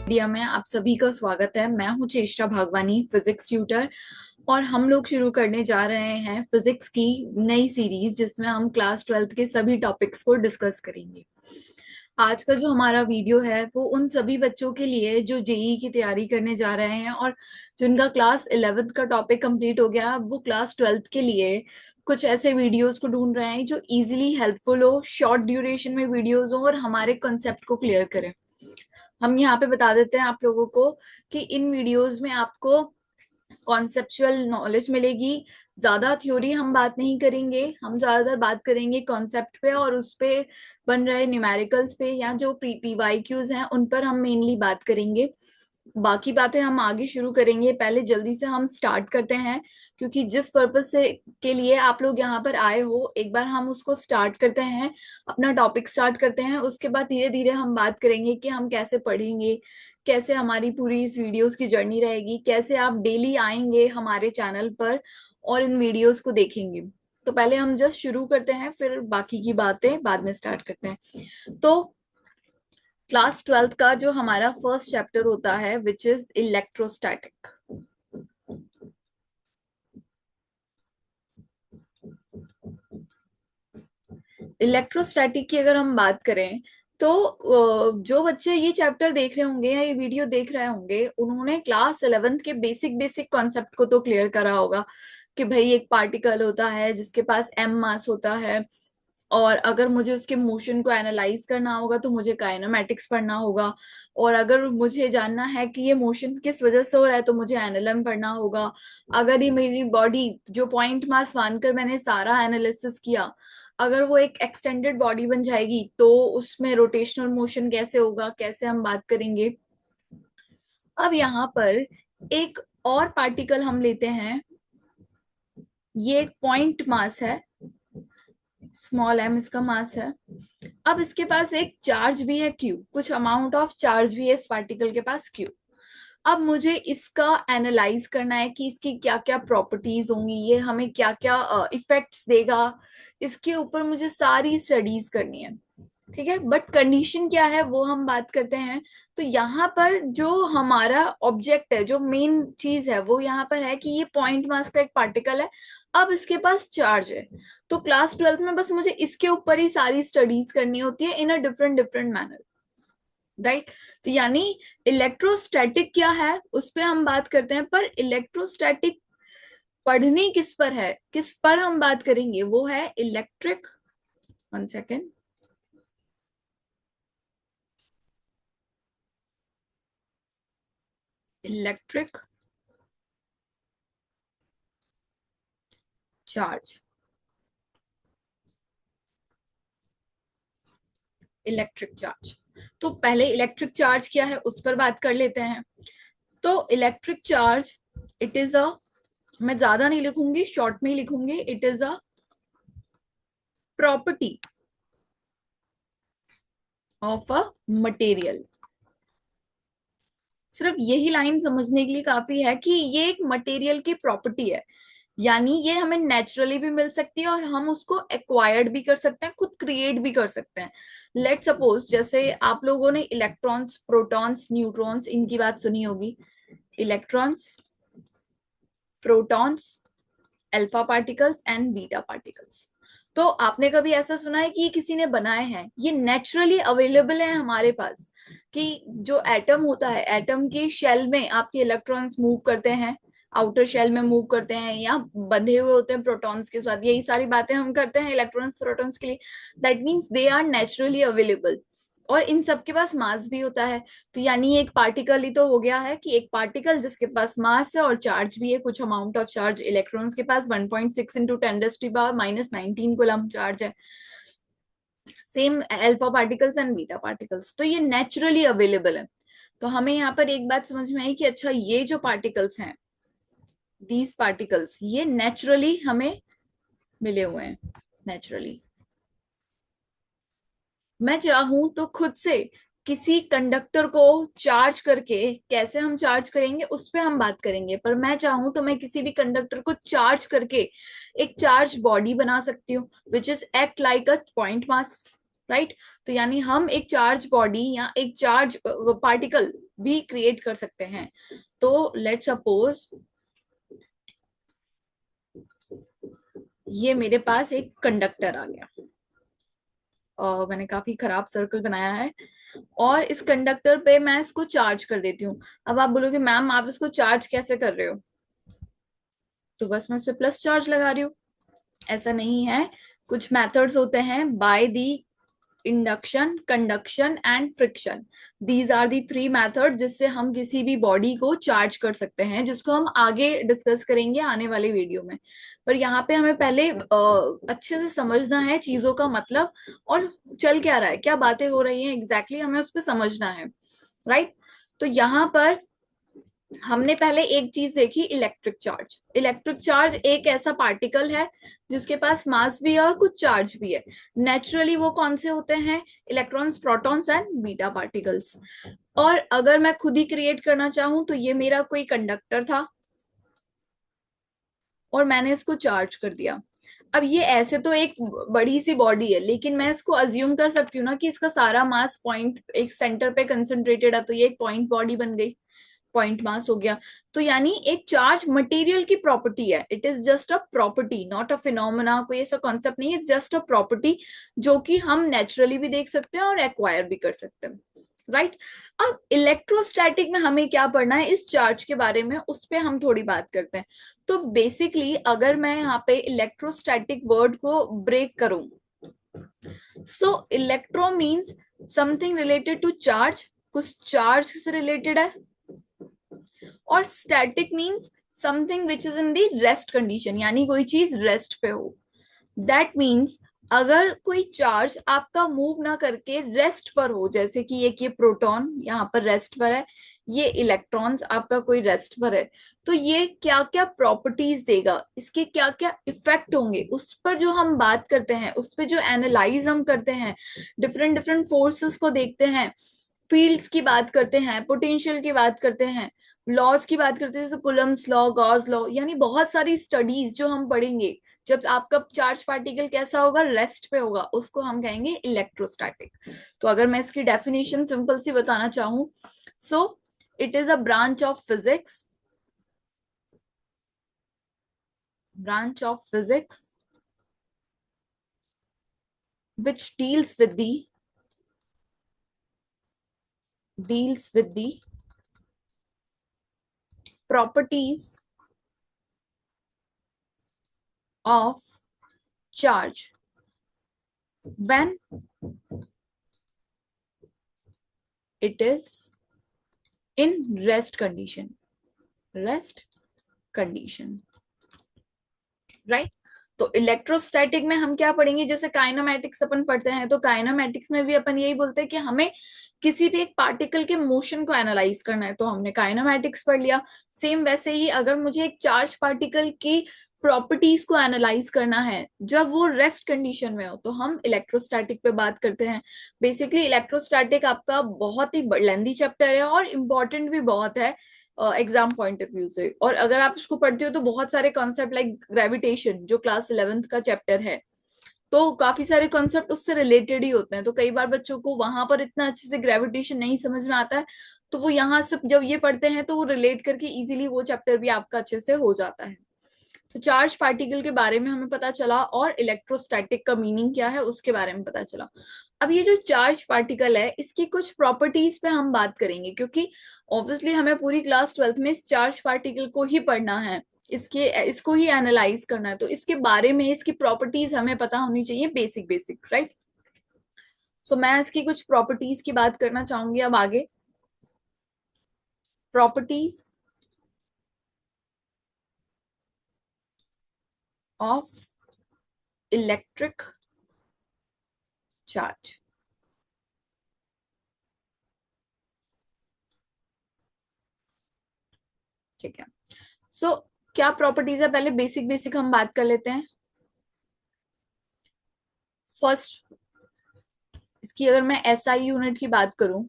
Media में आप सभी का स्वागत है। मैं हूं चेष्टा भागवानी, फिजिक्स ट्यूटर। और हम लोग शुरू करने जा रहे हैं फिजिक्स की नई सीरीज, जिसमें हम क्लास 12th के सभी टॉपिक्स को डिस्कस करेंगे। आज का जो हमारा वीडियो है वो उन सभी बच्चों के लिए जो जेई की तैयारी करने जा रहे हैं और जिनका क्लास 11th का टॉपिक कंप्लीट हो गया, अब वो क्लास 12th के लिए कुछ ऐसे वीडियोस को ढूंढ रहे हैं जो इजीली हेल्पफुल हो, शॉर्ट ड्यूरेशन में वीडियोस हो और हमारे कॉन्सेप्ट को क्लियर करें। हम यहाँ पे बता देते हैं आप लोगों को कि इन वीडियोस में आपको कॉन्सेप्चुअल नॉलेज मिलेगी। ज्यादा थ्योरी हम बात नहीं करेंगे, हम ज्यादातर बात करेंगे कॉन्सेप्ट पे और उस पे बन रहे न्यूमेरिकल्स पे या जो पीवाईक्यूज हैं उन पर हम मेनली बात करेंगे। बाकी बातें हम आगे शुरू करेंगे। पहले जल्दी से हम स्टार्ट करते हैं, क्योंकि जिस पर्पज से के लिए आप लोग यहाँ पर आए हो, एक बार हम उसको स्टार्ट करते हैं, अपना टॉपिक स्टार्ट करते हैं। उसके बाद धीरे धीरे हम बात करेंगे कि हम कैसे पढ़ेंगे, कैसे हमारी पूरी इस वीडियोस की जर्नी रहेगी, कैसे आप डेली आएंगे हमारे चैनल पर और इन वीडियोस को देखेंगे। तो पहले हम जस्ट शुरू करते हैं, फिर बाकी की बातें बाद में स्टार्ट करते हैं। तो क्लास 12th का जो हमारा फर्स्ट चैप्टर होता है विच इज इलेक्ट्रोस्टैटिक। इलेक्ट्रोस्टैटिक की अगर हम बात करें तो जो बच्चे ये चैप्टर देख रहे होंगे या ये वीडियो देख रहे होंगे, उन्होंने क्लास 11th के बेसिक बेसिक कॉन्सेप्ट को तो क्लियर करा होगा कि भाई एक पार्टिकल होता है जिसके पास m मास होता है, और अगर मुझे उसके मोशन को एनालाइज करना होगा तो मुझे काइनेमैटिक्स पढ़ना होगा, और अगर मुझे जानना है कि ये मोशन किस वजह से हो रहा है तो मुझे एनएलएम पढ़ना होगा। अगर ये मेरी बॉडी जो पॉइंट मास मानकर मैंने सारा एनालिसिस किया, अगर वो एक एक्सटेंडेड बॉडी बन जाएगी तो उसमें रोटेशनल मोशन कैसे होगा, कैसे हम बात करेंगे। अब यहाँ पर एक और पार्टिकल हम लेते हैं, ये एक पॉइंट मास है, स्मॉल m इसका मास है। अब इसके पास एक चार्ज भी है q, कुछ अमाउंट ऑफ चार्ज भी है इस पार्टिकल के पास q। अब मुझे इसका एनालाइज करना है कि इसकी क्या क्या प्रॉपर्टीज होंगी, ये हमें क्या क्या इफेक्ट्स देगा, इसके ऊपर मुझे सारी स्टडीज करनी है। ठीक है, बट कंडीशन क्या है वो हम बात करते हैं। तो यहाँ पर जो हमारा ऑब्जेक्ट है, जो मेन चीज है वो यहाँ पर है कि ये पॉइंट मास का एक पार्टिकल है, अब इसके पास चार्ज है। तो क्लास 12th में बस मुझे इसके ऊपर ही सारी स्टडीज करनी होती है in a different different manner, right. तो यानी इलेक्ट्रोस्टैटिक क्या है उस पर हम बात करते हैं, पर इलेक्ट्रोस्टैटिक पढ़नी किस पर है, किस पर हम बात करेंगे, वो है electric, one second, electric charge. Electric charge, तो पहले इलेक्ट्रिक चार्ज क्या है उस पर बात कर लेते हैं। तो electric charge, it is a, मैं ज्यादा नहीं लिखूंगी, शॉर्ट में ही लिखूंगी, it is a property of a material. सिर्फ यही लाइन समझने के लिए काफी है कि ये एक मटेरियल की प्रॉपर्टी है, यानी ये हमें नेचुरली भी मिल सकती है और हम उसको एक्वायर्ड भी कर सकते हैं, खुद क्रिएट भी कर सकते हैं। लेट सपोज जैसे आप लोगों ने इलेक्ट्रॉन्स, प्रोटॉन्स, न्यूट्रॉन्स इनकी बात सुनी होगी। Electrons, protons, alpha particles and beta particles. तो आपने कभी ऐसा सुना है कि ये किसी ने बनाए हैं? ये नेचुरली अवेलेबल है हमारे पास, कि जो एटम होता है, एटम के शेल में आपके इलेक्ट्रॉन्स मूव करते हैं, आउटर शेल में मूव करते हैं या बंधे हुए होते हैं प्रोटॉन्स के साथ, यही सारी बातें हम करते हैं इलेक्ट्रॉन्स प्रोटॉन्स के लिए। That means they are naturally available, और इन सब के पास मास भी होता है। तो यानी एक पार्टिकल ही तो हो गया है कि एक पार्टिकल जिसके पास मास है और चार्ज भी है, कुछ अमाउंट ऑफ चार्ज। इलेक्ट्रॉन्स के पास 1.6 इंटू 10⁻⁻19 कूलम चार्ज है। Same alpha particles and beta particles, तो ये नेचुरली अवेलेबल है। तो हमें यहाँ पर एक बात समझ में आई कि अच्छा, ये जो पार्टिकल्स हैं, दीज पार्टिकल्स, ये नेचुरली हमें मिले हुए हैं, नेचुरली। मैं चाहूं तो खुद से किसी कंडक्टर को चार्ज करके, कैसे हम चार्ज करेंगे उस पे हम बात करेंगे, पर मैं चाहूं तो मैं किसी भी कंडक्टर को चार्ज करके एक चार्ज बॉडी बना सकती हूँ which is act like a point mass, right. तो यानी हम एक चार्ज बॉडी या एक चार्ज पार्टिकल भी क्रिएट कर सकते हैं। तो लेट सपोज ये मेरे पास एक कंडक्टर आ गया, और मैंने काफी खराब सर्कल बनाया है, और इस कंडक्टर पे मैं इसको चार्ज कर देती हूँ। अब आप बोलोगे मैम आप इसको चार्ज कैसे कर रहे हो? तो बस मैं इस पे प्लस चार्ज लगा रही हूँ। ऐसा नहीं है, कुछ मेथड्स होते हैं, by the induction, conduction and friction. These are the three method जिससे हम किसी भी बॉडी को चार्ज कर सकते हैं, जिसको हम आगे डिस्कस करेंगे आने वाले वीडियो में। पर यहाँ पे हमें पहले अच्छे से समझना है चीजों का मतलब, और चल क्या रहा है, क्या बातें हो रही हैं एग्जैक्टली हमें उस पर समझना है, राइट। तो यहाँ पर हमने पहले एक चीज देखी, इलेक्ट्रिक चार्ज। इलेक्ट्रिक चार्ज एक ऐसा पार्टिकल है जिसके पास मास भी है और कुछ चार्ज भी है। नेचुरली वो कौन से होते हैं? Electrons, protons and beta particles. और अगर मैं खुद ही क्रिएट करना चाहूं तो ये मेरा कोई कंडक्टर था और मैंने इसको चार्ज कर दिया। अब ये ऐसे तो एक बड़ी सी बॉडी है, लेकिन मैं इसको अज्यूम कर सकती हूँ ना कि इसका सारा मास पॉइंट एक सेंटर पे कंसंट्रेटेड है, तो ये एक पॉइंट बॉडी बन गई, पॉइंट मास हो गया। तो यानी एक चार्ज मटेरियल की प्रॉपर्टी है, it is just a property not a phenomena, कोई ऐसा कॉन्सेप्ट नहीं है, इट्स जस्ट अ प्रॉपर्टी जो कि हम नेचुरली भी देख सकते हैं और एक्वायर भी कर सकते हैं, राइट। अब इलेक्ट्रोस्टैटिक में हमें क्या पढ़ना है इस चार्ज के बारे में, उस पर हम थोड़ी बात करते हैं। तो बेसिकली अगर मैं यहाँ पे इलेक्ट्रोस्टैटिक वर्ड को ब्रेक करूं, so electro means something related to charge, कुछ चार्ज से रिलेटेड है, और static means something which is in the rest condition, यानी कोई चीज रेस्ट पे हो। दैट मीन्स अगर कोई चार्ज आपका मूव ना करके रेस्ट पर हो, जैसे कि एक ये प्रोटॉन यहाँ पर रेस्ट पर है, ये इलेक्ट्रॉन्स आपका कोई रेस्ट पर है, तो ये क्या क्या प्रॉपर्टीज देगा, इसके क्या क्या इफेक्ट होंगे, उस पर जो हम बात करते हैं, उस पर जो एनालाइज हम करते हैं, डिफरेंट डिफरेंट फोर्सेस को देखते हैं, फील्ड्स की बात करते हैं, पोटेंशियल की बात करते हैं, लॉज की बात करते हैं, जैसे कुलम्स लॉ, गॉस लॉ, यानी बहुत सारी स्टडीज जो हम पढ़ेंगे। जब आपका चार्ज पार्टिकल कैसा होगा, रेस्ट पे होगा, उसको हम कहेंगे इलेक्ट्रोस्टैटिक। तो अगर मैं इसकी डेफिनेशन सिंपल सी बताना चाहूं, so it is a branch of physics which deals with the properties of charge when it is in rest condition, right. तो इलेक्ट्रोस्टैटिक में हम क्या पढ़ेंगे, जैसे काइनेमैटिक्स अपन पढ़ते हैं, तो काइनेमैटिक्स में भी अपन यही बोलते हैं कि हमें किसी भी एक पार्टिकल के मोशन को एनालाइज करना है, तो हमने काइनेमैटिक्स पढ़ लिया। सेम वैसे ही अगर मुझे एक चार्ज पार्टिकल की प्रॉपर्टीज को एनालाइज करना है जब वो रेस्ट कंडीशन में हो, तो हम इलेक्ट्रोस्टैटिक पे बात करते हैं। बेसिकली इलेक्ट्रोस्टैटिक आपका बहुत ही लेंथी चैप्टर है और इम्पोर्टेंट भी बहुत है एग्जाम पॉइंट ऑफ व्यू से। और अगर आप इसको पढ़ते हो तो बहुत सारे कॉन्सेप्ट लाइक ग्रेविटेशन जो क्लास 11th का चैप्टर है, तो काफी सारे कॉन्सेप्ट उससे रिलेटेड ही होते हैं। तो कई बार बच्चों को वहां पर इतना अच्छे से ग्रेविटेशन नहीं समझ में आता है, तो वो यहाँ से जब ये पढ़ते हैं तो वो रिलेट करके इजीली वो चैप्टर भी आपका अच्छे से हो जाता है। तो चार्ज पार्टिकल के बारे में हमें पता चला, और इलेक्ट्रोस्टैटिक का मीनिंग क्या है उसके बारे में पता चला। अब ये जो चार्ज पार्टिकल है इसकी कुछ प्रॉपर्टीज पे हम बात करेंगे, क्योंकि ऑब्वियसली हमें पूरी क्लास 12th में इस चार्ज पार्टिकल को ही पढ़ना है, इसको ही एनालाइज करना है, तो इसके बारे में इसकी प्रॉपर्टीज हमें पता होनी चाहिए, बेसिक बेसिक, राइट। सो मैं इसकी कुछ प्रॉपर्टीज की बात करना चाहूंगी अब आगे। प्रॉपर्टीज ऑफ इलेक्ट्रिक चार्ज, ठीक है। सो क्या प्रॉपर्टीज है, पहले बेसिक बेसिक हम बात कर लेते हैं। फर्स्ट, इसकी अगर मैं एसआई यूनिट की बात करूं,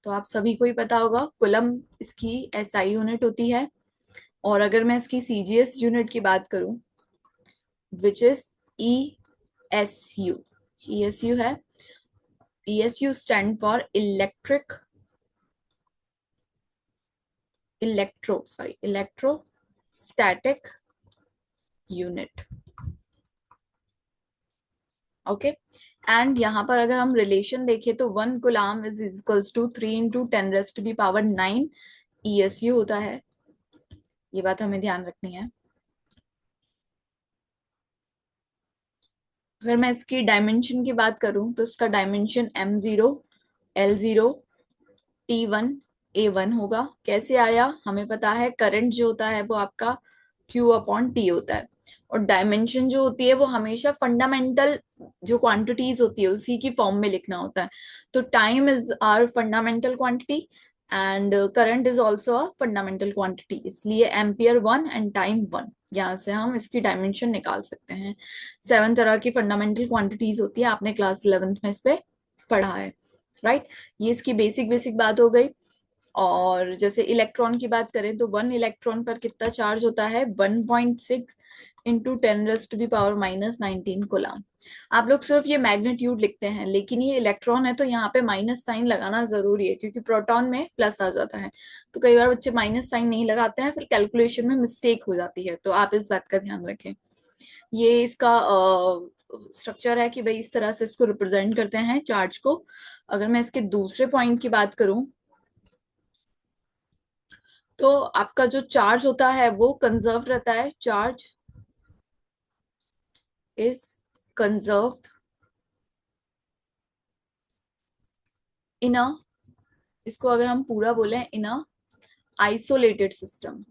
तो आप सभी को ही पता होगा कुलम इसकी एसआई यूनिट होती है। और अगर मैं इसकी सीजीएस यूनिट की बात करूं, विच इज ईएसयू, ईएसयू है, ईएसयू stand for electric electrostatic unit. Okay. And यहाँ पर अगर हम रिलेशन देखें तो 1 coulomb is equals to 3 × 10⁻⁹ ESU होता है। ये बात हमें ध्यान रखनी है। अगर मैं इसकी डायमेंशन की बात करूं तो इसका dimension M0 L0 T1 A1 होगा। कैसे आया, हमें पता है करंट जो होता है वो आपका Q/T होता है, और डायमेंशन जो होती है वो हमेशा फंडामेंटल जो क्वांटिटीज होती है उसी की फॉर्म में लिखना होता है। तो time is our fundamental quantity and current is also a fundamental quantity, इसलिए एम्पियर 1 एंड टाइम 1। यहाँ से हम इसकी डायमेंशन निकाल सकते हैं। 7 तरह की फंडामेंटल क्वांटिटीज होती है, आपने क्लास 11th में इस पे पढ़ा है, राइट। ये इसकी बेसिक बेसिक बात हो गई। और जैसे इलेक्ट्रॉन की बात करें तो 1 इलेक्ट्रॉन पर कितना चार्ज होता है, 1.6 इंटू 10⁻⁻19 कूलम। आप लोग सिर्फ ये मैग्नीट्यूड लिखते हैं, लेकिन ये इलेक्ट्रॉन है तो यहाँ पे माइनस साइन लगाना जरूरी है, क्योंकि प्रोटॉन में प्लस आ जाता है। तो कई बार बच्चे माइनस साइन नहीं लगाते हैं, फिर कैलकुलेशन में मिस्टेक हो जाती है, तो आप इस बात का ध्यान रखें। ये इसका स्ट्रक्चर है कि भाई इस तरह से इसको रिप्रेजेंट करते हैं चार्ज को। अगर मैं इसके दूसरे पॉइंट की बात करूं तो आपका जो चार्ज होता है वो कंजर्व रहता है। चार्ज इज कंजर्व्ड इन अ, इसको अगर हम पूरा बोले, इन अ आइसोलेटेड सिस्टम।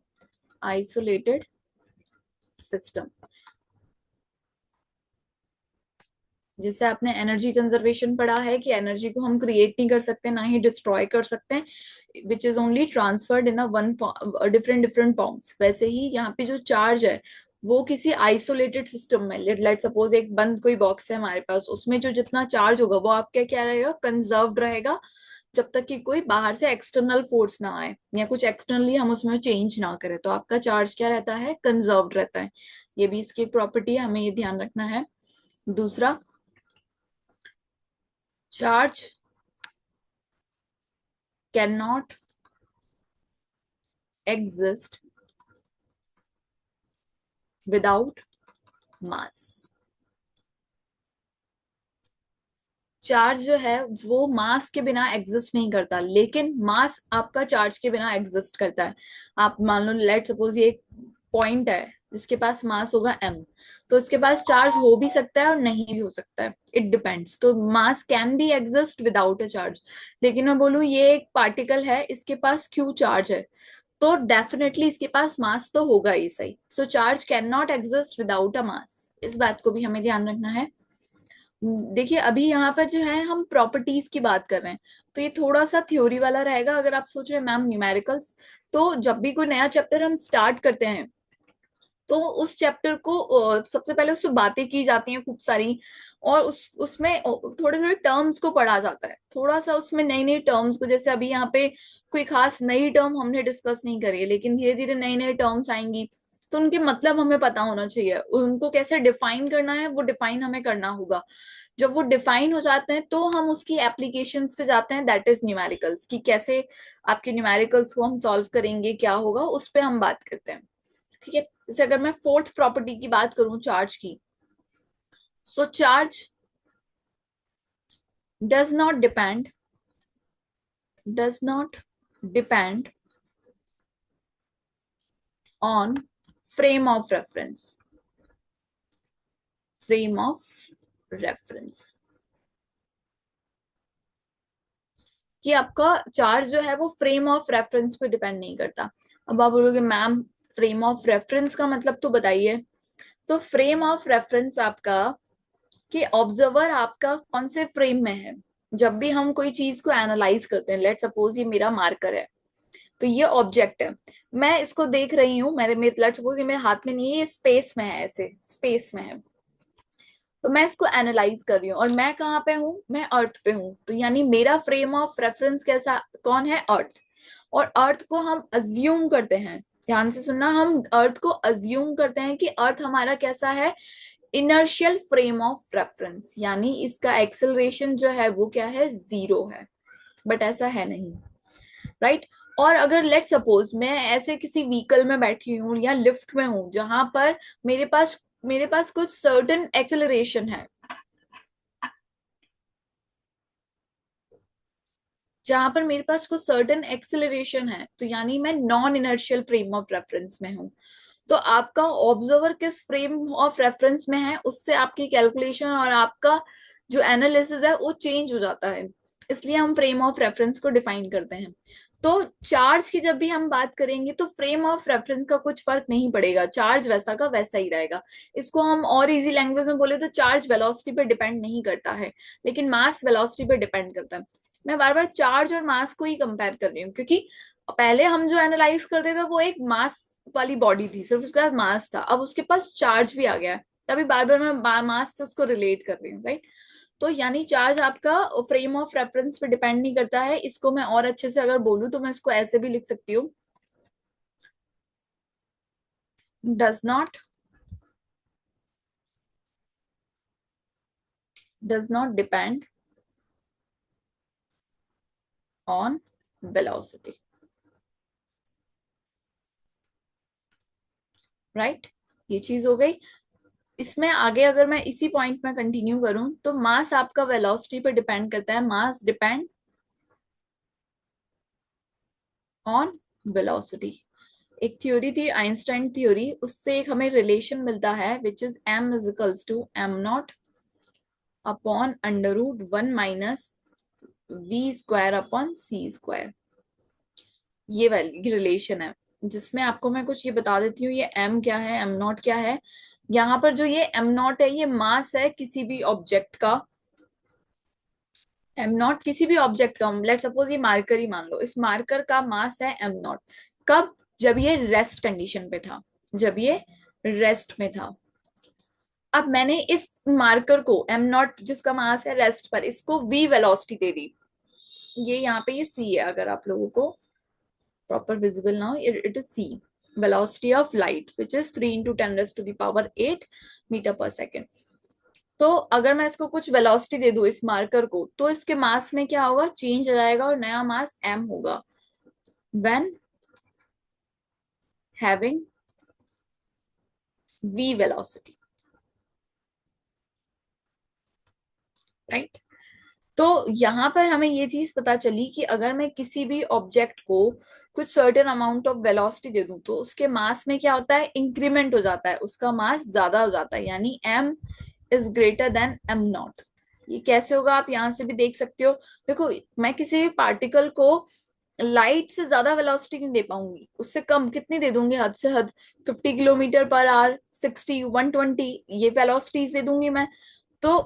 आइसोलेटेड सिस्टम, जैसे आपने एनर्जी कंजर्वेशन पढ़ा है कि एनर्जी को हम क्रिएट नहीं कर सकते ना ही डिस्ट्रॉय कर सकते हैं, which is only transferred in a one different different forms. वैसे ही यहाँ पे जो चार्ज है वो किसी आइसोलेटेड सिस्टम में, लेट सपोज एक बंद कोई बॉक्स है हमारे पास, उसमें जो जितना चार्ज होगा वो आपका क्या रहेगा, कंजर्व्ड रहेगा, जब तक कि कोई बाहर से एक्सटर्नल फोर्स ना आए या कुछ एक्सटर्नली हम उसमें चेंज ना करें, तो आपका चार्ज क्या रहता है, कंजर्व्ड रहता है। ये भी इसकी प्रॉपर्टी है, हमें ये ध्यान रखना है। दूसरा, charge cannot exist without mass। Charge जो है वो मास के बिना एग्जिस्ट नहीं करता, लेकिन मास आपका चार्ज के बिना एग्जिस्ट करता है। आप मान लो, लेट सपोज ये एक पॉइंट है जिसके पास मास होगा m, तो इसके पास चार्ज हो भी सकता है और नहीं भी हो सकता है, इट डिपेंड्स। तो मास can be exist without a charge, लेकिन मैं बोलूँ ये एक पार्टिकल है, इसके पास क्यू चार्ज है, तो डेफिनेटली इसके पास मास तो होगा ही, सही। So charge cannot exist without a mass, इस बात को भी हमें ध्यान रखना है। देखिए अभी यहाँ पर जो है हम प्रॉपर्टीज की बात कर रहे हैं, तो ये थोड़ा सा थ्योरी वाला रहेगा। अगर आप सोच रहे हैं मैम न्यूमेरिकल्स, तो जब भी कोई नया चैप्टर हम स्टार्ट करते हैं तो उस चैप्टर को सबसे पहले उसमें बातें की जाती हैं खूब सारी, और उसमें थोड़े थोड़े टर्म्स को पढ़ा जाता है, थोड़ा सा उसमें नई नई टर्म्स को। जैसे अभी यहाँ पे कोई खास नई टर्म हमने डिस्कस नहीं करी है, लेकिन धीरे धीरे नई नई टर्म्स आएंगी, तो उनके मतलब हमें पता होना चाहिए, उनको कैसे डिफाइन करना है वो डिफाइन हमें करना होगा। जब वो डिफाइन हो जाते हैं तो हम उसकी एप्लीकेशंस पे जाते हैं, दैट इज न्यूमेरिकल्स, कि कैसे आपके न्यूमेरिकल्स को हम सॉल्व करेंगे, क्या होगा उस पे हम बात करते हैं। ठीक है। जैसे अगर मैं फोर्थ प्रॉपर्टी की बात करूं चार्ज की, so charge does not depend, does not depend on frame of reference, frame of reference, कि आपका चार्ज जो है वो फ्रेम ऑफ रेफरेंस पे डिपेंड नहीं करता। अब आप बोलोगे मैम फ्रेम ऑफ रेफरेंस का मतलब तो बताइए। तो फ्रेम ऑफ रेफरेंस आपका, कि ऑब्जर्वर आपका कौन से फ्रेम में है। जब भी हम कोई चीज को एनालाइज करते हैं, लेट सपोज ये मेरा मार्कर है, तो ये ऑब्जेक्ट है, मैं इसको देख रही हूँ, मेरे मेरे लेट सपोज ये मेरे हाथ में नहीं है, ये स्पेस में है, ऐसे स्पेस में है, तो मैं इसको एनालाइज कर रही हूँ, और मैं कहाँ पे हूँ, मैं अर्थ पे हूँ, तो यानी मेरा फ्रेम ऑफ रेफरेंस कैसा, कौन है, अर्थ। और अर्थ को हम अज्यूम करते हैं, ध्यान से सुनना, हम अर्थ को अज्यूम करते हैं कि अर्थ हमारा कैसा है, इनर्शियल फ्रेम ऑफ रेफरेंस, यानी इसका एक्सेलरेशन जो है वो क्या है, जीरो है, बट ऐसा है नहीं, राइट। और अगर लेट सपोज मैं ऐसे किसी व्हीकल में बैठी हूँ या लिफ्ट में हूँ जहां पर मेरे पास कुछ सर्टेन एक्सेलरेशन है, जहां पर मेरे पास कुछ सर्टेन एक्सेलरेशन है, तो यानी मैं non inertial frame of reference में हूँ। तो आपका ऑब्जर्वर किस फ्रेम ऑफ रेफरेंस में है उससे आपकी कैलकुलेशन और आपका जो एनालिसिस है वो चेंज हो जाता है। इसलिए हम फ्रेम ऑफ रेफरेंस को डिफाइन करते हैं। तो चार्ज की जब भी हम बात करेंगे तो फ्रेम ऑफ रेफरेंस का कुछ फर्क नहीं पड़ेगा, चार्ज वैसा का वैसा ही रहेगा। इसको हम और इजी लैंग्वेज में बोले तो चार्ज वेलोसिटी पे डिपेंड नहीं करता है, लेकिन मास वेलोसिटी पे डिपेंड करता है। मैं बार बार चार्ज और मास को ही कंपेयर कर रही हूँ, क्योंकि पहले हम जो एनालाइज करते थे वो एक मास वाली बॉडी थी, सिर्फ उसके पास मास था, अब उसके पास चार्ज भी आ गया है। तभी बार बार मैं मास से उसको रिलेट कर रही हूँ, राइट। तो यानी चार्ज आपका फ्रेम ऑफ रेफरेंस पे डिपेंड नहीं करता है। इसको मैं और अच्छे से अगर बोलूँ तो मैं इसको ऐसे भी लिख सकती हूँ, does not depend on velocity, right. ये चीज हो गई। इसमें आगे अगर मैं इसी पॉइंट में कंटिन्यू करूं तो मास आपका वेलोसिटी पे डिपेंड करता है, मास डिपेंड ऑन वेलोसिटी। एक थ्योरी थी आइंस्टाइन थ्योरी, उससे एक हमें रिलेशन मिलता है which is m is equals to M naught upon under root one minus V square upon C square. ये वाली रिलेशन है, जिसमें आपको मैं कुछ ये बता देती हूँ, ये m क्या है, m नॉट क्या है। यहाँ पर जो ये m नॉट है ये मास है किसी भी ऑब्जेक्ट का। एम नॉट किसी भी ऑब्जेक्ट का, लेट सपोज ये मार्कर ही मान लो, इस मार्कर का मास है एम नॉट। कब? जब ये रेस्ट कंडीशन पे था, जब ये रेस्ट में था। अब मैंने इस मार्कर को एम नॉट जिसका मास है रेस्ट पर, इसको वी वेलोसिटी दे दी। ये यहाँ पे ये सी है, अगर आप लोगों को प्रॉपर विजिबल ना हो, it is C, velocity of light which is 3 × 10⁸ metre per second. तो अगर मैं इसको कुछ वेलोसिटी दे दूं इस मार्कर को, तो इसके मास में क्या होगा, चेंज आ जाएगा और नया मास m होगा when having v velocity, right. तो यहाँ पर हमें ये चीज पता चली कि अगर मैं किसी भी ऑब्जेक्ट को कुछ सर्टेन अमाउंट ऑफ वेलोसिटी दे दूं तो उसके मास में क्या होता है, इंक्रीमेंट हो जाता है, उसका मास ज्यादा हो जाता है, यानी m is greater than m not. ये कैसे होगा आप यहाँ से भी देख सकते हो। देखो, मैं किसी भी पार्टिकल को लाइट से ज्यादा वेलोसिटी नहीं दे पाऊंगी, उससे कम कितनी दे दूंगी, हद से हद 50 किलोमीटर पर आवर, 60, 120, ये वेलोसिटीज दे दूंगी मैं। तो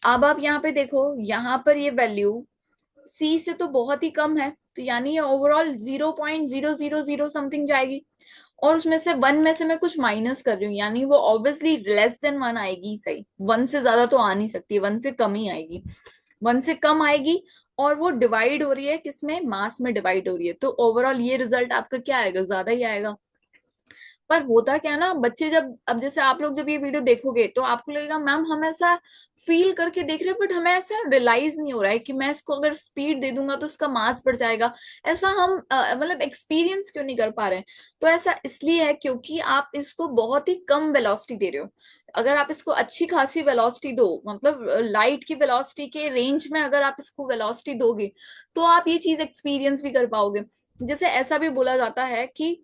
अब आप यहाँ पे देखो, यहाँ पर ये वैल्यू सी से तो बहुत ही कम है, तो यानी ये ओवरऑल 0.000 समथिंग जाएगी। और उसमें से वन में से मैं कुछ माइनस कर रही हूँ, यानी वो ऑब्वियसली लेस देन वन आएगी, सही, वन से ज्यादा तो आ नहीं सकती, वन से कम ही आएगी, वन से कम आएगी। और वो डिवाइड हो रही है किसमें, मास में डिवाइड हो रही है, तो ओवरऑल ये रिजल्ट आपका क्या आएगा, ज्यादा ही आएगा। पर होता क्या है ना, बच्चे जब, अब जैसे आप लोग जब ये वीडियो देखोगे तो आपको लगेगा मैम हम ऐसा फील करके देख रहे हैं, बट हमें ऐसा रियलाइज नहीं हो रहा है कि मैं इसको अगर स्पीड दे दूंगा तो उसका मास बढ़ जाएगा। ऐसा हम मतलब एक्सपीरियंस क्यों नहीं कर पा रहे हैं? तो ऐसा इसलिए है क्योंकि आप इसको बहुत ही कम वेलोसिटी दे रहे हो। अगर आप इसको अच्छी खासी वेलोसिटी दो, मतलब लाइट की वेलोसिटी के रेंज में अगर आप इसको वेलोसिटी दोगे, तो आप ये चीज एक्सपीरियंस भी कर पाओगे। जैसे ऐसा भी बोला जाता है कि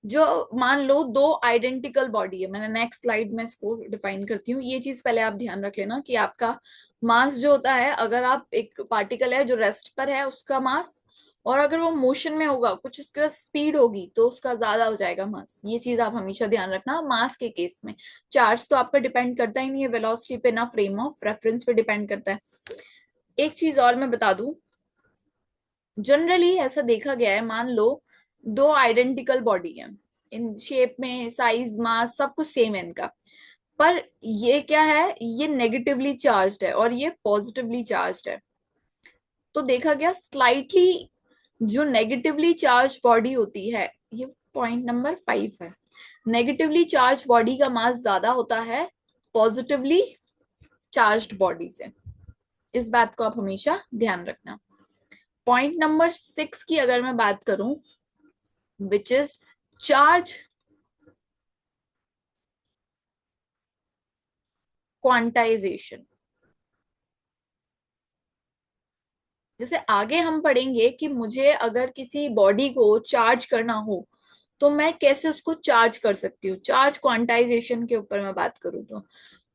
जो, मान लो दो आइडेंटिकल बॉडी है, मैंने नेक्स्ट स्लाइड में इसको डिफाइन करती हूँ, ये चीज पहले आप ध्यान रख लेना कि आपका मास जो होता है, अगर आप एक पार्टिकल है जो रेस्ट पर है उसका मास, और अगर वो मोशन में होगा, कुछ उसका स्पीड होगी, तो उसका ज्यादा हो जाएगा मास। ये चीज आप हमेशा ध्यान रखना मास के केस में। चार्ज तो आपका डिपेंड करता ही नहीं है वेलोसिटी पे, ना फ्रेम ऑफ रेफरेंस पे डिपेंड करता है। एक चीज और मैं बता दूं, जनरली ऐसा देखा गया है, मान लो दो आइडेंटिकल बॉडी है, इन शेप में, साइज, मास सब कुछ सेम है इनका, पर ये क्या है, ये नेगेटिवली चार्ज्ड है और ये पॉजिटिवली चार्ज्ड है। तो देखा गया स्लाइटली जो नेगेटिवली चार्ज बॉडी होती है, ये पॉइंट नंबर 5 है, नेगेटिवली चार्ज बॉडी का मास ज्यादा होता है पॉजिटिवली चार्ज्ड बॉडी से। इस बात को आप हमेशा ध्यान रखना। पॉइंट नंबर 6 की अगर मैं बात करूं, विच इज चार्ज क्वांटाइजेशन। जैसे आगे हम पढ़ेंगे कि मुझे अगर किसी बॉडी को चार्ज करना हो तो मैं कैसे उसको चार्ज कर सकती हूँ, चार्ज क्वांटाइजेशन के ऊपर मैं बात करूँ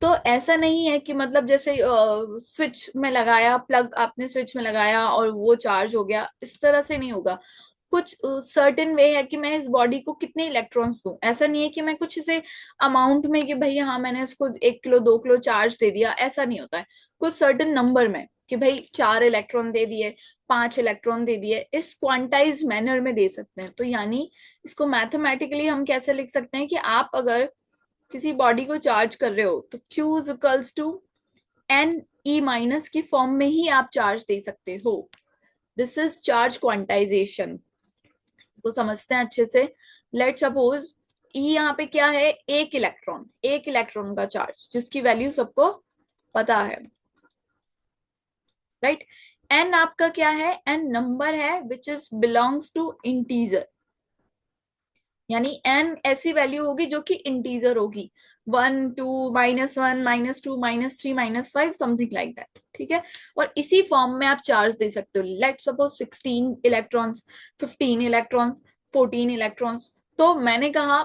तो ऐसा नहीं है कि मतलब जैसे स्विच में लगाया, प्लग आपने स्विच में लगाया और वो चार्ज हो गया, इस तरह से नहीं होगा। कुछ सर्टेन वे है कि मैं इस बॉडी को कितने इलेक्ट्रॉन्स दूं। ऐसा नहीं है कि मैं कुछ इसे अमाउंट में कि भाई हाँ मैंने इसको 1 किलो 2 किलो चार्ज दे दिया, ऐसा नहीं होता है। कुछ सर्टेन नंबर में कि भाई 4 इलेक्ट्रॉन दे दिए, 5 इलेक्ट्रॉन दे दिए, इस क्वांटाइज मैनर में दे सकते हैं। तो यानी इसको मैथमेटिकली हम कैसे लिख सकते हैं कि आप अगर किसी बॉडी को चार्ज कर रहे हो तो Q is equals to N E minus की फॉर्म में ही आप चार्ज दे सकते हो। This is charge quantization. इसको समझते हैं अच्छे से। लेट सपोज ई यहाँ पे क्या है, 1 इलेक्ट्रॉन, 1 इलेक्ट्रॉन का चार्ज जिसकी वैल्यू सबको पता है, राइट। एन आपका क्या है, एन नंबर है which is belongs to integer. यानी एन ऐसी वैल्यू होगी जो कि इंटीजर होगी, 1 2 -1 -2 -3 -5 समथिंग लाइक दैट, ठीक है। और इसी फॉर्म में आप चार्ज दे सकते हो। Let suppose 16 electrons, 15 electrons, 14 electrons. तो मैंने कहा,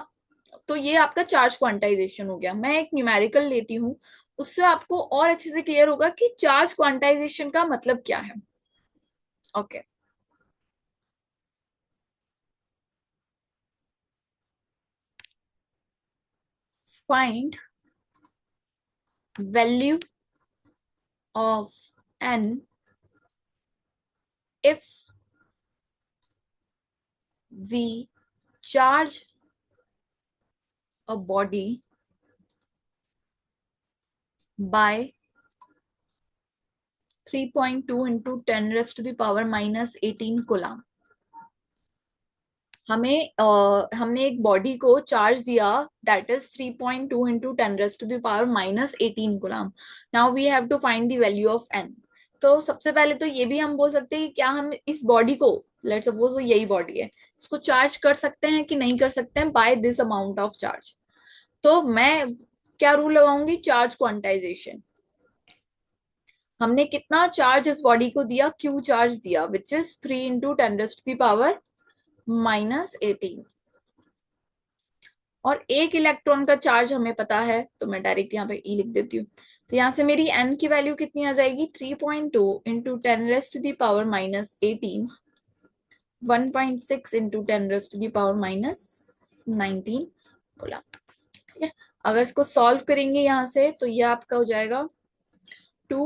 तो ये आपका चार्ज क्वांटाइजेशन हो गया। मैं एक न्यूमेरिकल लेती हूँ, उससे आपको और अच्छे से क्लियर होगा कि चार्ज क्वांटाइजेशन का मतलब क्या है। Okay, find value of N if we charge a body by 3.2 into 10 raised to the power minus 18 coulomb. हमने एक बॉडी को चार्ज दिया, that is 3.2 into 10 raised to the power minus 18 coulomb. Now we have to find the value of N. तो सबसे पहले तो ये भी हम बोल सकते हैं कि क्या हम इस बॉडी को, लेट्स सपोज वो यही बॉडी है, इसको चार्ज कर सकते हैं कि नहीं कर सकते हैं by this amount of charge. तो मैं क्या रूल लगाऊंगी, चार्ज क्वांटाइजेशन। हमने कितना चार्ज इस बॉडी को दिया, क्यू चार्ज दिया, which is 3 into 10 raised to the power -18। और 1 इलेक्ट्रॉन का चार्ज हमें पता है, तो मैं डायरेक्ट यहाँ पे ई लिख देती हूँ। तो यहाँ से मेरी एन की वैल्यू कितनी आ जाएगी, 3.2 into 10 raised to the power -18, 1.6 into 10 raised to the power -19 बोला, ठीक है। अगर इसको सॉल्व करेंगे यहाँ से तो ये आपका हो जाएगा 2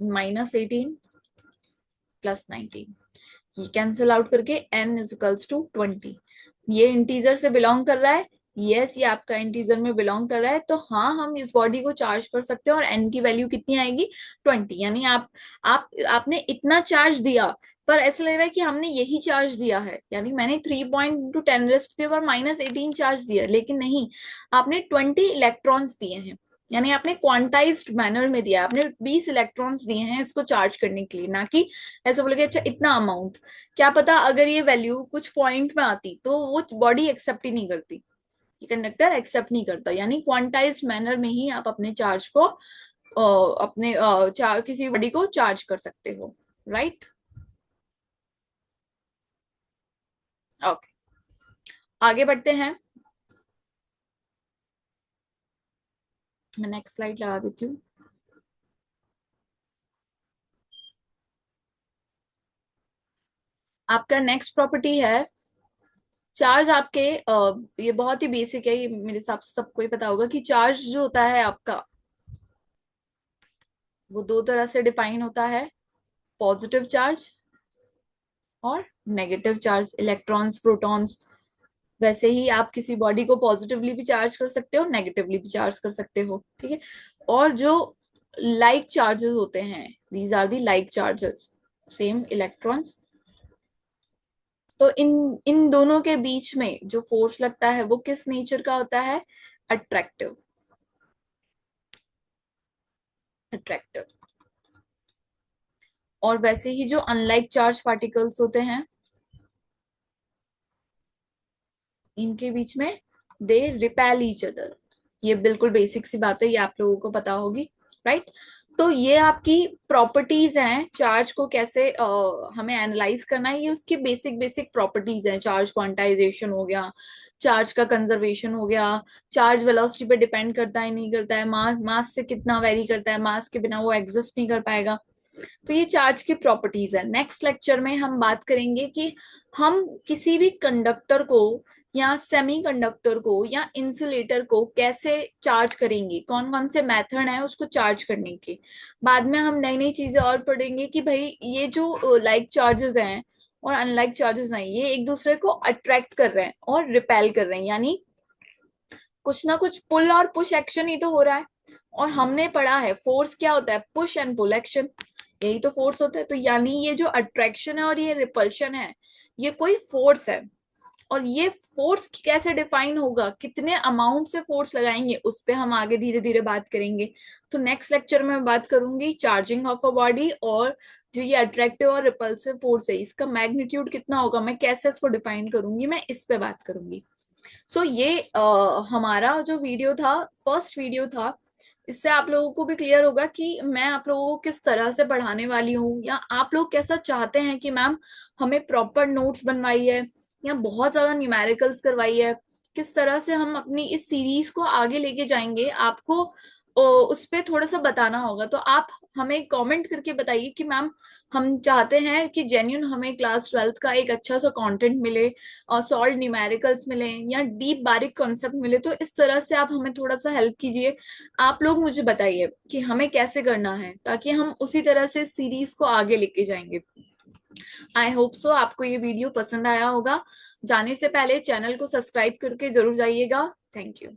-18 +19। ये कैंसिल आउट करके n इज इक्वल्स टू 20। ये इंटीजर से बिलोंग कर रहा है, यस ये आपका इंटीजर में बिलोंग कर रहा है। तो हाँ हम इस बॉडी को चार्ज कर सकते हैं और n की वैल्यू कितनी आएगी, 20। यानी आपने इतना चार्ज दिया, पर ऐसा लग रहा है कि हमने यही चार्ज दिया है, यानी मैंने 3.10 raised to the power -18 charge दिया, लेकिन नहीं, आपने 20 इलेक्ट्रॉन्स दिए हैं। यानी आपने क्वांटाइज्ड मैनर में दिया, आपने 20 इलेक्ट्रॉन्स दिए हैं इसको चार्ज करने के लिए, ना कि ऐसा बोलोगे अच्छा इतना अमाउंट। क्या पता अगर ये वैल्यू कुछ पॉइंट में आती तो वो बॉडी एक्सेप्ट ही नहीं करती, ये कंडक्टर एक्सेप्ट नहीं करता। यानी क्वांटाइज्ड मैनर में ही आप अपने चार्ज को अपने किसी बॉडी को चार्ज कर सकते हो, राइट। ओके, आगे बढ़ते हैं। मैं नेक्स्ट स्लाइड लगा देती हूँ। आपका नेक्स्ट प्रॉपर्टी है चार्ज। आपके ये बहुत ही बेसिक है, ये मेरे हिसाब से सबको ही पता होगा कि चार्ज जो होता है आपका, वो दो तरह से डिफाइन होता है, पॉजिटिव चार्ज और नेगेटिव चार्ज, इलेक्ट्रॉन्स प्रोटॉन्स। वैसे ही आप किसी बॉडी को पॉजिटिवली भी चार्ज कर सकते हो, नेगेटिवली भी चार्ज कर सकते हो, ठीक है। और जो लाइक चार्जेस होते हैं, these are the like charges, same electrons. तो इन इन दोनों के बीच में जो फोर्स लगता है वो किस नेचर का होता है, अट्रैक्टिव। अट्रैक्टिव। और वैसे ही जो अनलाइक चार्ज पार्टिकल्स होते हैं, इनके बीच में दे रिपेल ईच अदर। ये बिल्कुल बेसिक सी बात है, ये आप लोगों को पता होगी, राइट। तो ये आपकी प्रॉपर्टीज हैं, चार्ज को कैसे हमें एनालाइज करना है, ये उसकी बेसिक बेसिक प्रॉपर्टीज हैं। चार्ज क्वांटाइजेशन हो गया, चार्ज का कंजर्वेशन हो गया, चार्ज वेलोसिटी पे डिपेंड करता है नहीं करता है, मास मास से कितना वेरी करता है, मास के बिना वो एग्जिस्ट नहीं कर पाएगा। तो ये चार्ज की प्रॉपर्टीज है। नेक्स्ट लेक्चर में हम बात करेंगे कि हम किसी भी कंडक्टर को या सेमीकंडक्टर को या इंसुलेटर को कैसे चार्ज करेंगे, कौन कौन से मेथड है उसको चार्ज करने के। बाद में हम नई नई चीजें और पढ़ेंगे कि भाई ये जो लाइक चार्जेस हैं और अनलाइक चार्जेस हैं, ये एक दूसरे को अट्रैक्ट कर रहे हैं और रिपेल कर रहे हैं, यानी कुछ ना कुछ पुल और पुश एक्शन ही तो हो रहा है। और हमने पढ़ा है फोर्स क्या होता है, पुश एंड पुल एक्शन, यही तो फोर्स होता है। तो यानी ये जो अट्रैक्शन है और ये रिपल्शन है, ये कोई फोर्स है। और ये फोर्स कैसे डिफाइन होगा, कितने अमाउंट से फोर्स लगाएंगे, उस पे हम आगे धीरे धीरे बात करेंगे। तो नेक्स्ट लेक्चर में मैं बात करूंगी चार्जिंग ऑफ अ बॉडी, और जो ये अट्रैक्टिव और रिपल्सिव फोर्स है इसका मैग्नीट्यूड कितना होगा, मैं कैसे इसको डिफाइन करूंगी, मैं इस पे बात करूंगी। सो ये हमारा जो वीडियो था, फर्स्ट वीडियो था, इससे आप लोगों को भी क्लियर होगा कि मैं आप लोगों को किस तरह से पढ़ाने वाली हूँ, या आप लोग कैसा चाहते हैं कि मैम हमें प्रॉपर नोट्स बनवाई है या बहुत ज्यादा न्यूमेरिकल्स करवाई है, किस तरह से हम अपनी इस सीरीज को आगे लेके जाएंगे, आपको उस पे थोड़ा सा बताना होगा। तो आप हमें कमेंट करके बताइए कि मैम हम चाहते हैं कि जेन्यून हमें क्लास 12th का एक अच्छा सा कंटेंट मिले, और सॉल्व न्यूमेरिकल्स मिले या डीप बारीक कॉन्सेप्ट मिले। तो इस तरह से आप हमें थोड़ा सा हेल्प कीजिए, आप लोग मुझे बताइए कि हमें कैसे करना है, ताकि हम उसी तरह से सीरीज को आगे लेके जाएंगे। आई होप सो आपको ये वीडियो पसंद आया होगा। जाने से पहले चैनल को सब्सक्राइब करके जरूर जाइएगा। Thank you.